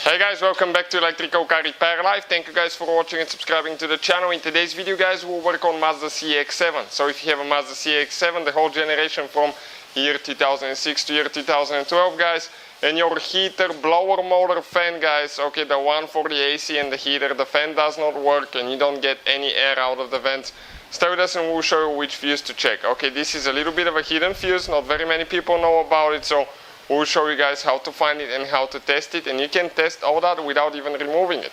Hey guys, welcome back to Electrical Car Repair Live. Thank you guys for watching and subscribing to the channel. In today's video guys, we'll work on Mazda CX-7. So if you have a Mazda CX-7, the whole generation from year 2006 to year 2012 guys, and your heater, blower, motor, fan guys, okay, the one for the AC and the heater, the fan does not work and you don't get any air out of the vents, stay with us and we'll show you which fuse to check. Okay, this is a little bit of a hidden fuse, not very many people know about it, so we'll show you guys how to find it and how to test it, and you can test all that without even removing it.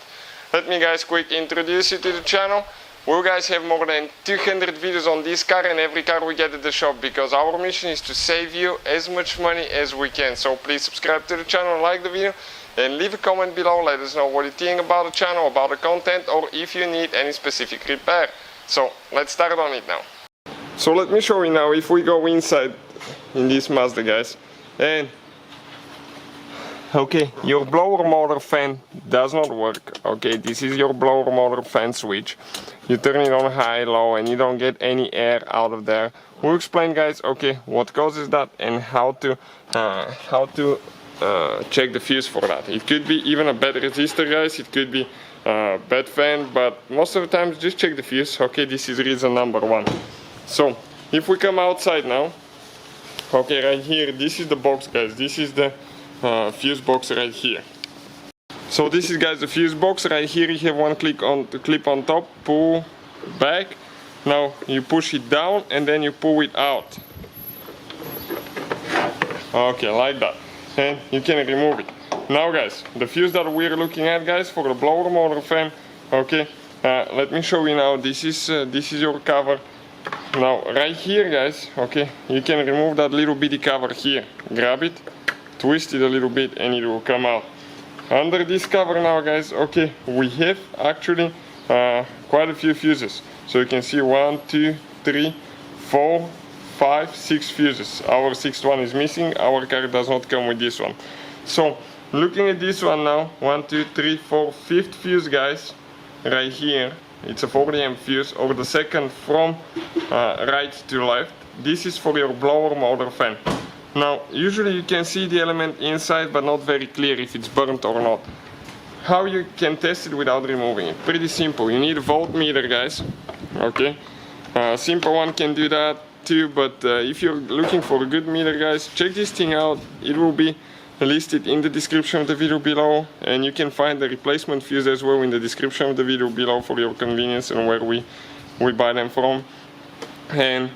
Let me guys quick introduce you to the channel. We guys have more than 200 videos on this car and every car we get at the shop, because our mission is to save you as much money as we can. So please subscribe to the channel, like the video, and leave a comment below. Let us know what you think about the channel, about the content, or if you need any specific repair. So let's start on it now. So let me show you now if we go inside in this Mazda guys, and okay, your blower motor fan does not work. Okay, this is your blower motor fan switch. You turn it on high, low, and you don't get any air out of there. We'll explain guys, okay, what causes that and how to check the fuse for that. It could be even a bad resistor guys, it could be a bad fan, but most of the time just check the fuse. Okay, this is reason number one. So if we come outside now, okay, right here, this is the box guys, this is the fuse box right here. So this is guys the fuse box. Right here you have one clip on top, pull back, now you push it down and then you pull it out. Okay, like that, and you can remove it. Now guys, the fuse that we're looking at guys for the blower motor fan, okay, let me show you now. This is your cover. Now right here guys, okay, you can remove that little bitty cover here, grab it, twist it a little bit and it will come out. Under this cover now guys, okay, we have actually quite a few fuses. So you can see 1, 2, 3, 4, 5, 6 fuses. Our sixth one is missing, our car does not come with this one. So looking at this one now, 1, 2, 3, 4, 5th fuse guys, right here, it's a 40 amp fuse, or the second from right to left. This is for your blower motor fan. Now, usually you can see the element inside, but not very clear if it's burnt or not. How you can test it without removing it? Pretty simple. You need a voltmeter, guys. Okay. Simple one can do that too, but if you're looking for a good meter, guys, check this thing out. It will be listed in the description of the video below, and you can find the replacement fuse as well in the description of the video below for your convenience and where we buy them from. And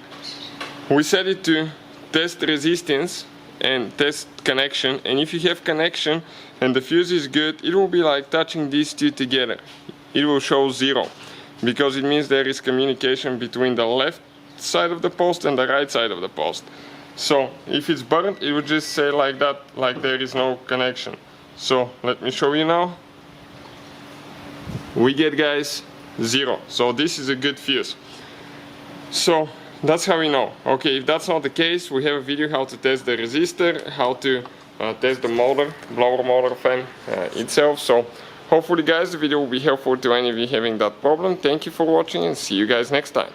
we set it to test resistance and test connection, and if you have connection and the fuse is good, it will be like touching these two together. It will show 0 because it means there is communication between the left side of the post and the right side of the post. So if it's burnt, it will just say like that, like there is no connection. So let me show you now. We get guys 0, so this is a good fuse. So that's how we know. Okay, if that's not the case, we have a video how to test the resistor, how to test the motor, blower motor fan itself. So hopefully guys the video will be helpful to any of you having that problem. Thank you for watching and see you guys next time.